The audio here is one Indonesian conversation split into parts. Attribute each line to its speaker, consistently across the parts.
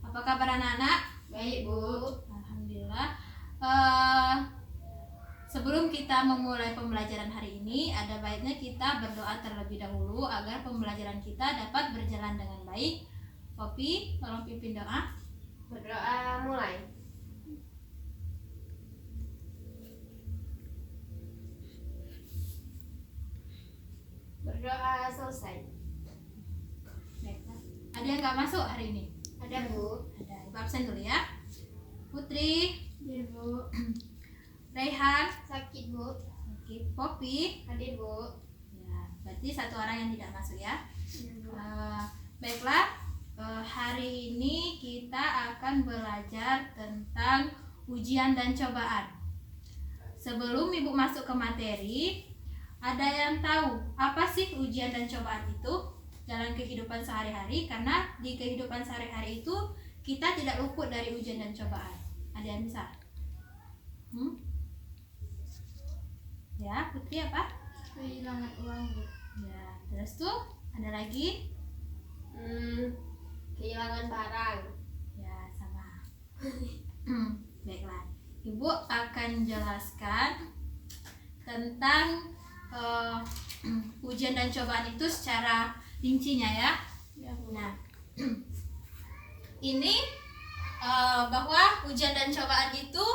Speaker 1: Apa kabar anak-anak?
Speaker 2: Baik, Bu.
Speaker 1: Alhamdulillah. Sebelum kita memulai pembelajaran hari ini, ada baiknya kita berdoa terlebih dahulu agar pembelajaran kita dapat berjalan dengan baik. Popi, tolong pimpin doa.
Speaker 2: Berdoa mulai. Berdoa selesai.
Speaker 1: Baiklah. Ada yang nggak masuk hari ini?
Speaker 2: Ada, Bu.
Speaker 1: Ada. Ibu absen dulu ya. Putri,
Speaker 2: Hadir, Bu.
Speaker 1: Raihan,
Speaker 2: Sakit, Bu.
Speaker 1: oke, Popi.
Speaker 2: Hadir, Bu.
Speaker 1: Ya, berarti satu orang yang tidak masuk ya.
Speaker 2: Hadir, Bu.
Speaker 1: Baiklah, hari ini kita akan belajar tentang ujian dan cobaan. Sebelum Ibu masuk ke materi, ada yang tahu apa sih ujian dan cobaan itu dalam kehidupan sehari-hari? Karena di kehidupan sehari-hari itu kita tidak luput dari ujian dan cobaan. Ada yang bisa? Ya, Putri apa?
Speaker 2: Kehilangan uang, Bu.
Speaker 1: Ya, terus tuh ada lagi?
Speaker 2: Kehilangan barang.
Speaker 1: Ya, sama. Baiklah, Ibu akan jelaskan tentang ujian dan cobaan itu secara rincinya ya.
Speaker 2: Ya, Bu.
Speaker 1: Nah, ini bahwa ujian dan cobaan itu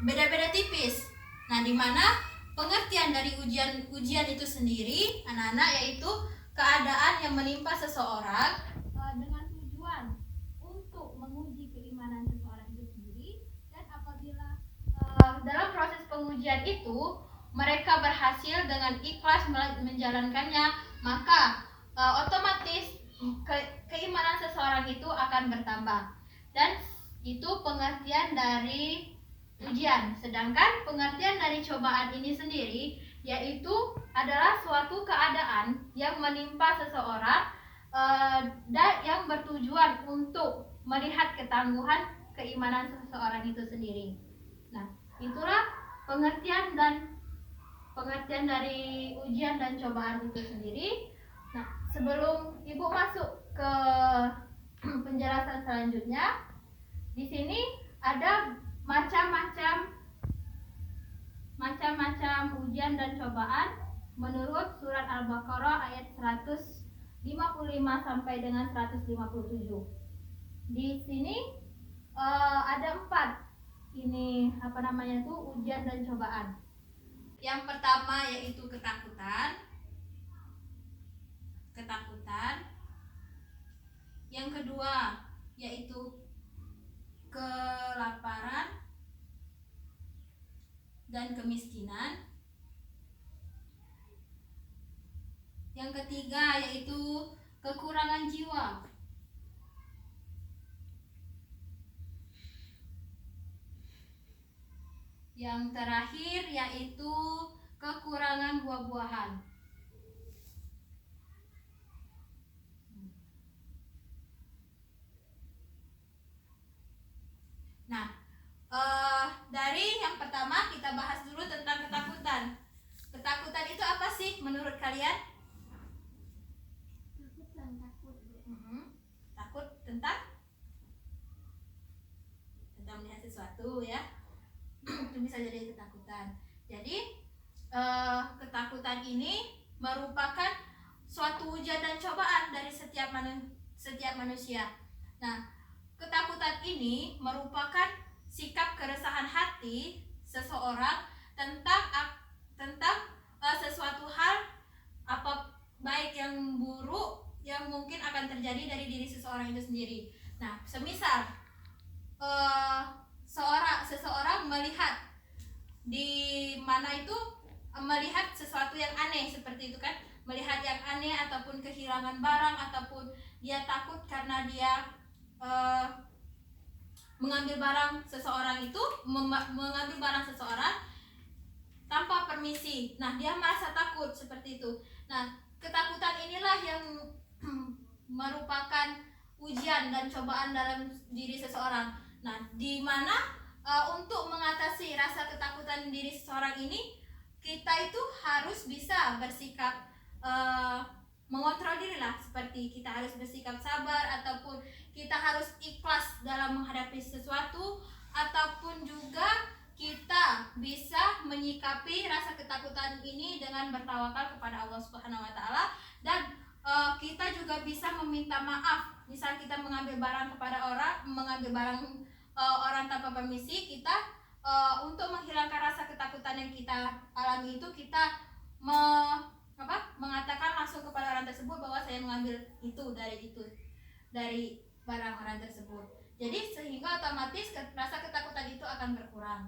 Speaker 1: beda-beda tipis. Nah, di mana pengertian dari ujian itu sendiri, anak-anak, yaitu keadaan yang menimpa seseorang dengan tujuan untuk menguji keimanan seseorang itu sendiri, dan apabila dalam proses pengujian itu mereka berhasil dengan ikhlas menjalankannya, maka otomatis keimanan seseorang itu akan bertambah. Dan itu pengertian dari ujian. Sedangkan pengertian dari cobaan ini sendiri yaitu adalah suatu keadaan yang menimpa seseorang dan yang bertujuan untuk melihat ketangguhan keimanan seseorang itu sendiri. Nah, itulah pengertian dari ujian dan cobaan itu sendiri. Nah, sebelum Ibu masuk ke penjelasan selanjutnya, di sini ada macam-macam ujian dan cobaan menurut surat Al-Baqarah ayat 155 sampai dengan 157. Di sini ada 4 ini ujian dan cobaan. Yang pertama yaitu ketakutan. Yang kedua yaitu kelaparan dan kemiskinan. Yang ketiga yaitu kekurangan jiwa. Yang terakhir yaitu kekurangan buah-buahan. Nah, dari yang pertama kita bahas dulu tentang ketakutan. Ketakutan itu apa sih menurut kalian? Takut tentang melihat sesuatu ya. Itu bisa jadi ketakutan. Jadi ketakutan ini merupakan suatu ujian dan cobaan dari setiap manusia. Nah, ketakutan ini merupakan sikap keresahan hati seseorang tentang sesuatu hal, apa baik yang buruk yang mungkin akan terjadi dari diri seseorang itu sendiri. Nah, semisal seseorang melihat melihat sesuatu yang aneh seperti itu kan, melihat yang aneh ataupun kehilangan barang, ataupun dia takut karena dia mengambil barang seseorang tanpa permisi. Nah, dia merasa takut seperti itu. Nah, ketakutan inilah yang merupakan ujian dan cobaan dalam diri seseorang. Nah, di mana untuk mengatasi rasa ketakutan diri seseorang ini, kita itu harus bisa bersikap mengontrol diri lah, seperti kita harus bersikap sabar, ataupun kita harus ikhlas dalam menghadapi sesuatu, ataupun juga kita bisa menyikapi rasa ketakutan ini dengan bertawakal kepada Allah Subhanahu wa taala, dan kita juga bisa meminta maaf. Misal kita mengambil barang orang tanpa permisi, kita untuk menghilangkan rasa ketakutan yang kita alami itu, kita mengatakan langsung kepada orang tersebut bahwa saya mengambil itu dari barang orang tersebut. Jadi sehingga otomatis rasa ketakutan itu akan berkurang.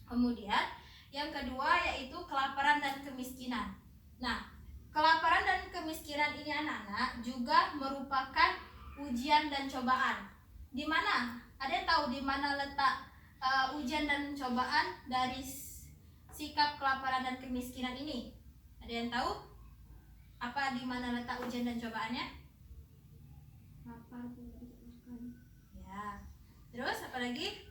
Speaker 1: Kemudian yang kedua yaitu kelaparan dan kemiskinan. Nah, kelaparan dan kemiskinan ini anak-anak juga merupakan ujian dan cobaan. Di mana? Ada yang tahu di mana letak ujian dan cobaan dari sikap kelaparan dan kemiskinan ini? Ada yang tahu? Apa di mana letak ujian dan cobaannya?
Speaker 2: Lapar tidak bisa makan.
Speaker 1: Ya. Terus apa lagi?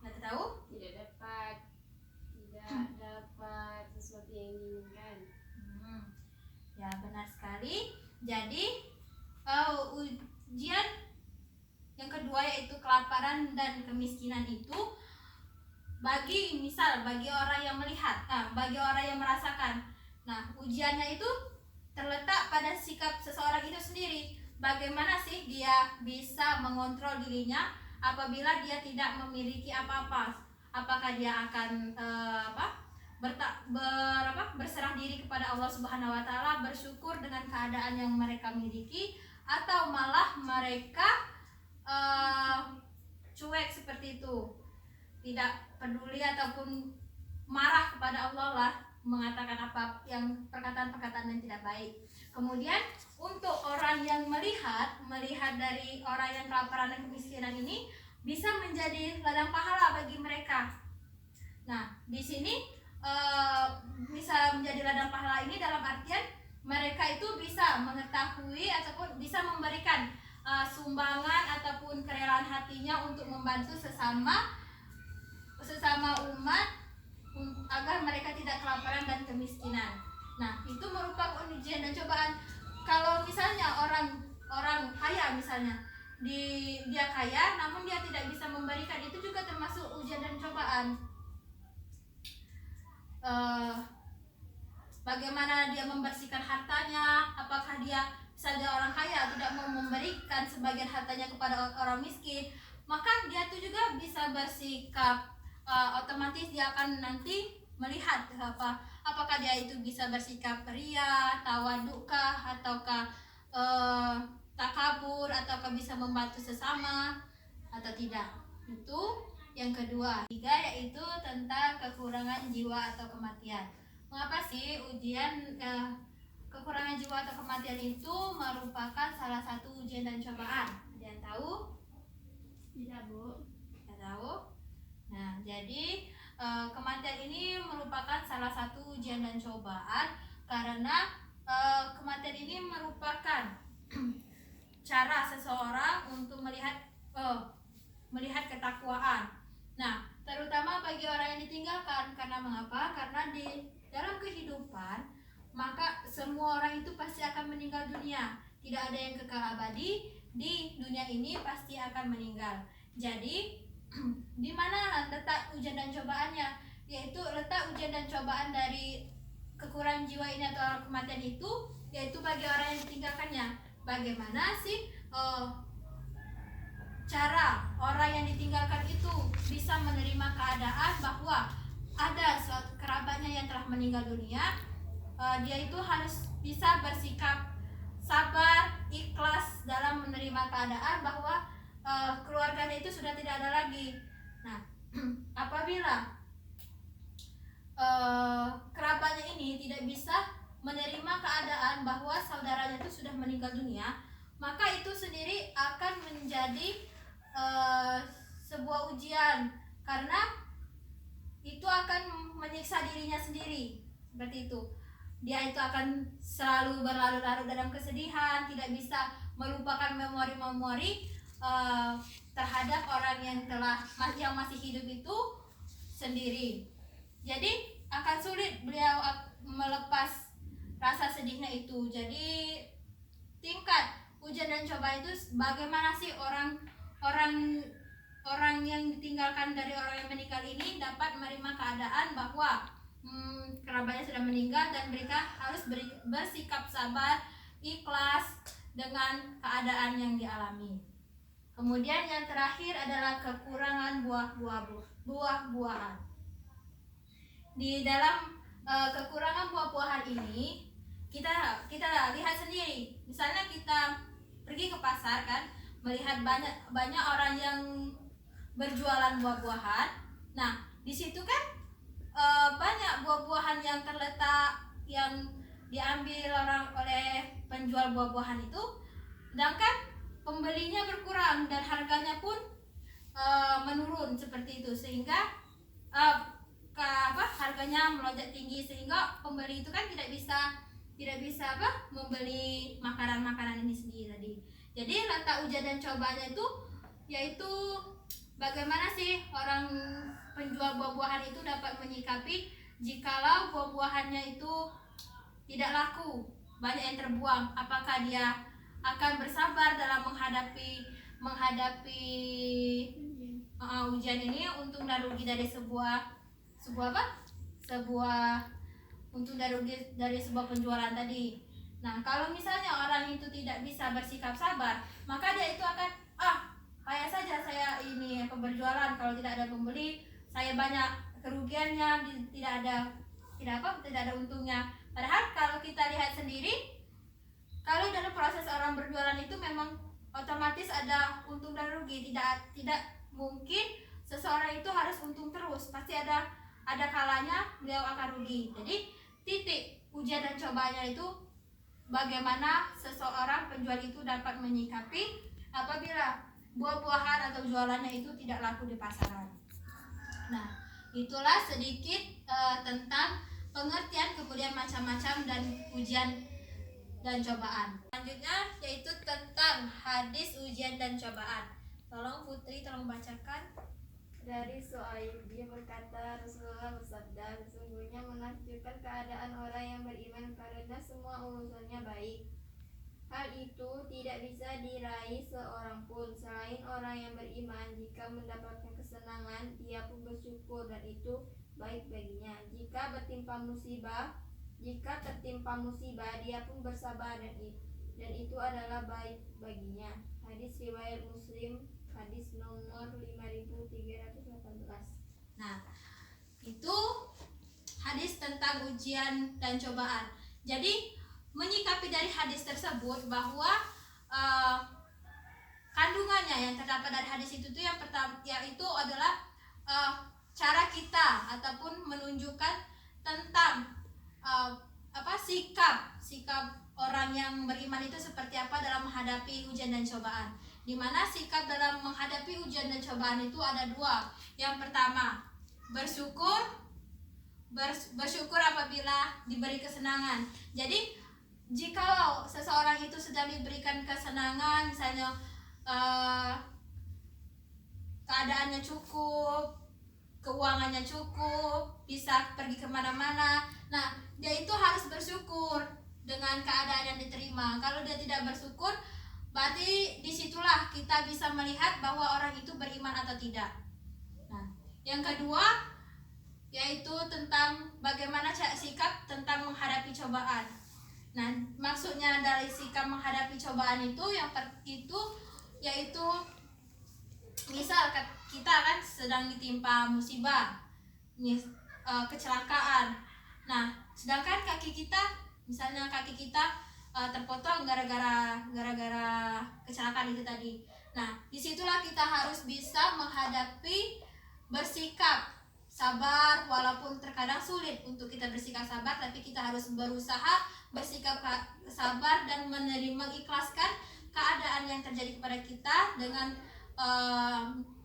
Speaker 1: Nggak tahu?
Speaker 2: Tidak dapat sesuatu yang diinginkan.
Speaker 1: Ya, benar sekali. Jadi ujian yang kedua yaitu kelaparan dan kemiskinan itu bagi orang yang melihat, bagi orang yang merasakan. Nah, ujiannya itu terletak pada sikap seseorang itu sendiri. Bagaimana sih dia bisa mengontrol dirinya apabila dia tidak memiliki apa-apa? Apakah dia akan berserah diri kepada Allah Subhanahu wa taala, bersyukur dengan keadaan yang mereka miliki, atau malah mereka cuek seperti itu, tidak peduli ataupun marah kepada Allah lah, mengatakan perkataan-perkataan yang tidak baik. Kemudian untuk orang yang melihat dari orang yang kelaparan dan kemiskinan ini bisa menjadi ladang pahala bagi mereka. Nah, di sini bisa menjadi ladang pahala ini dalam artian mereka itu bisa mengetahui ataupun bisa memberikan sumbangan ataupun kerelaan hatinya untuk membantu sesama umat agar mereka tidak kelaparan dan kemiskinan. Nah, itu merupakan ujian dan cobaan. Kalau misalnya orang kaya misalnya, dia kaya namun dia tidak bisa memberikan, itu juga termasuk ujian dan cobaan. Bagaimana dia membersihkan hartanya? Apakah dia misalnya orang kaya tidak mau memberikan sebagian hartanya kepada orang miskin, maka dia tuh juga bisa bersikap otomatis dia akan nanti melihat apakah dia itu bisa bersikap ria, tawadukah, ataukah takabur, ataukah bisa membantu sesama atau tidak. Itu yang kedua. Tiga yaitu tentang kekurangan jiwa atau kematian. Mengapa sih kekurangan jiwa atau kematian itu merupakan salah satu ujian dan cobaan? Ada yang tahu?
Speaker 2: Tidak, Bu.
Speaker 1: Tidak tahu? Nah, jadi kematian ini merupakan salah satu ujian dan cobaan karena kematian ini merupakan cara seseorang untuk melihat ketakwaan. Nah, terutama bagi orang yang ditinggalkan. Karena mengapa? Karena di dalam kehidupan maka semua orang itu pasti akan meninggal dunia. Tidak ada yang kekal abadi di dunia ini, pasti akan meninggal. Jadi di mana letak ujian dan cobaannya? Yaitu letak ujian dan cobaan dari kekurangan jiwa ini atau kematian itu, yaitu bagi orang yang ditinggalkannya. Bagaimana sih cara orang yang ditinggalkan itu bisa menerima keadaan bahwa ada suatu kerabatnya yang telah meninggal dunia? Dia itu harus bisa bersikap sabar, ikhlas dalam menerima keadaan bahwa keluarganya itu sudah tidak ada lagi. Nah, apabila kerabatnya ini tidak bisa menerima keadaan bahwa saudaranya itu sudah meninggal dunia, maka itu sendiri akan menjadi sebuah ujian, karena itu akan menyiksa dirinya sendiri. Seperti itu, dia itu akan selalu berlarut-larut dalam kesedihan, tidak bisa melupakan memori-memori terhadap orang yang masih hidup itu sendiri. Jadi akan sulit beliau melepas rasa sedihnya itu. Jadi tingkat ujian dan cobaan itu bagaimana sih orang yang ditinggalkan dari orang yang meninggal ini dapat menerima keadaan bahwa kerabatnya sudah meninggal dan mereka harus bersikap sabar, ikhlas dengan keadaan yang dialami. Kemudian yang terakhir adalah kekurangan buah-buahan. Di dalam kekurangan buah-buahan ini kita lihat sendiri. Misalnya kita pergi ke pasar kan, melihat banyak orang yang berjualan buah-buahan. Nah, di situ kan banyak buah-buahan yang terletak yang diambil oleh penjual buah-buahan itu, sedangkan pembelinya berkurang dan harganya pun menurun seperti itu, sehingga harganya melonjak tinggi, sehingga pembeli itu kan tidak bisa membeli makanan ini sendiri tadi. Jadi letak ujian dan cobanya itu yaitu bagaimana sih orang penjual buah-buahan itu dapat menyikapi jikalau buah-buahannya itu tidak laku, banyak yang terbuang. Apakah dia akan bersabar dalam menghadapi ujian ini, untung dan rugi dari sebuah untung dan rugi dari sebuah penjualan tadi. Nah, kalau misalnya orang itu tidak bisa bersikap sabar, maka dia itu akan kayak saja saya ini berjualan, kalau tidak ada pembeli saya banyak kerugiannya, tidak ada untungnya. Padahal kalau kita lihat sendiri, kalau dalam proses orang berjualan itu memang otomatis ada untung dan rugi. Tidak mungkin seseorang itu harus untung terus, pasti ada kalanya beliau akan rugi. Jadi titik ujian dan cobanya itu bagaimana seseorang penjual itu dapat menyikapi apabila buah-buahan atau jualannya itu tidak laku di pasaran. Nah, itulah sedikit tentang pengertian, kemudian macam-macam dan ujian dan cobaan. Selanjutnya yaitu tentang hadis ujian dan cobaan. Tolong Putri, tolong bacakan.
Speaker 2: Dari Su'aib, dia berkata, Rasulullah bersabda, sesungguhnya menakjubkan keadaan orang yang beriman karena semua urusannya baik. Hal itu tidak bisa diraih seorang pun selain orang yang beriman. Jika mendapatkan kesenangan, dia pun bersyukur dan itu baik baginya. Jika tertimpa musibah, dia pun bersabar dan itu adalah baik baginya. Hadis riwayat Muslim, hadis nomor 5318.
Speaker 1: Nah, itu hadis tentang ujian dan cobaan. Jadi menyikapi dari hadis tersebut bahwa kandungannya yang terdapat dari hadis itu tuh yang pertama yaitu adalah cara kita ataupun menunjukkan tentang sikap orang yang beriman itu seperti apa dalam menghadapi ujian dan cobaan. Di mana sikap dalam menghadapi ujian dan cobaan itu ada dua. Yang pertama, bersyukur apabila diberi kesenangan. Jadi jikalau seseorang itu sedang diberikan kesenangan, misalnya keadaannya cukup, keuangannya cukup, bisa pergi kemana-mana, nah dia itu harus bersyukur dengan keadaan yang diterima. Kalau dia tidak bersyukur, berarti disitulah kita bisa melihat bahwa orang itu beriman atau tidak. Nah, yang kedua yaitu tentang bagaimana sikap tentang menghadapi cobaan. Nah, maksudnya dari sikap menghadapi cobaan itu yaitu misal kita kan sedang ditimpa musibah, kecelakaan. Nah, sedangkan misalnya kaki kita terpotong gara-gara kecelakaan itu tadi. Nah, disitulah kita harus bisa menghadapi, bersikap sabar, walaupun terkadang sulit untuk kita bersikap sabar, tapi kita harus berusaha bersikap sabar dan mengikhlaskan keadaan yang terjadi kepada kita. Dengan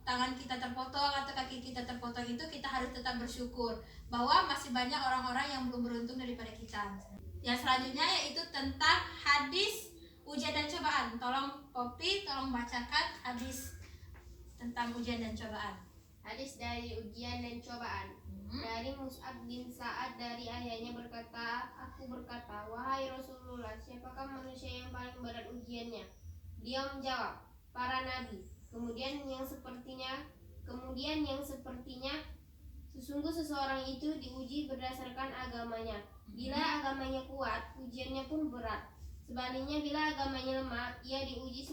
Speaker 1: tangan kita terpotong atau kaki kita terpotong itu, kita harus tetap bersyukur bahwa masih banyak orang-orang yang belum beruntung daripada kita. Yang selanjutnya yaitu tentang hadis ujian dan cobaan. Tolong Poppy, tolong bacakan hadis tentang ujian dan cobaan.
Speaker 2: Hadis dari ujian dan cobaan. Dari Mus'ab bin Sa'ad dari ayahnya berkata, aku berkata, wahai Rasulullah, siapakah manusia yang paling berat ujiannya? Dia menjawab, para nabi. Kemudian yang sepertinya, sesungguh seseorang itu diuji berdasarkan agamanya. Bila agamanya kuat, ujiannya pun berat. Sebaliknya, bila agamanya lemah, ia diuji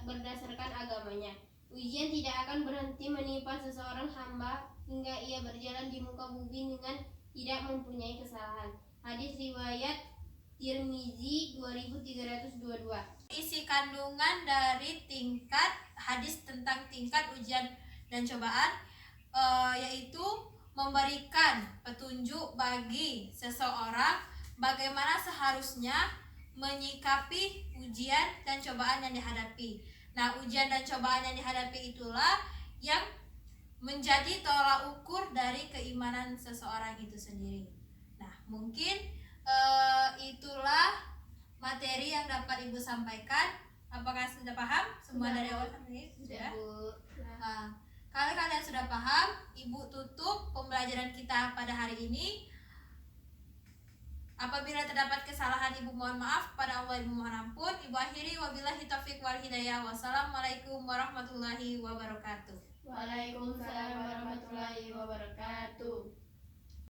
Speaker 2: berdasarkan agamanya. Ujian tidak akan berhenti menimpa seseorang hamba hingga ia berjalan di muka bumi dengan tidak mempunyai kesalahan. Hadis riwayat Tirmizi 2322.
Speaker 1: Isi kandungan dari tingkat hadis tentang tingkat ujian dan cobaan yaitu memberikan petunjuk bagi seseorang bagaimana seharusnya menyikapi ujian dan cobaan yang dihadapi. Nah, ujian dan cobaan yang dihadapi itulah yang menjadi tolak ukur dari keimanan seseorang itu sendiri. Nah, mungkin itulah materi yang dapat Ibu sampaikan. Apakah sudah paham semua dari awal sampai akhir? Sudah. Nah, kalau kalian sudah paham, Ibu tutup pembelajaran kita pada hari ini. Apabila terdapat kesalahan, Ibu mohon maaf, kepada Allah Ibu mohon ampun. Ibu akhiri, wabillahi taufiq wal hidayah. Wassalamualaikum warahmatullahi wabarakatuh.
Speaker 2: Waalaikumsalam warahmatullahi wabarakatuh.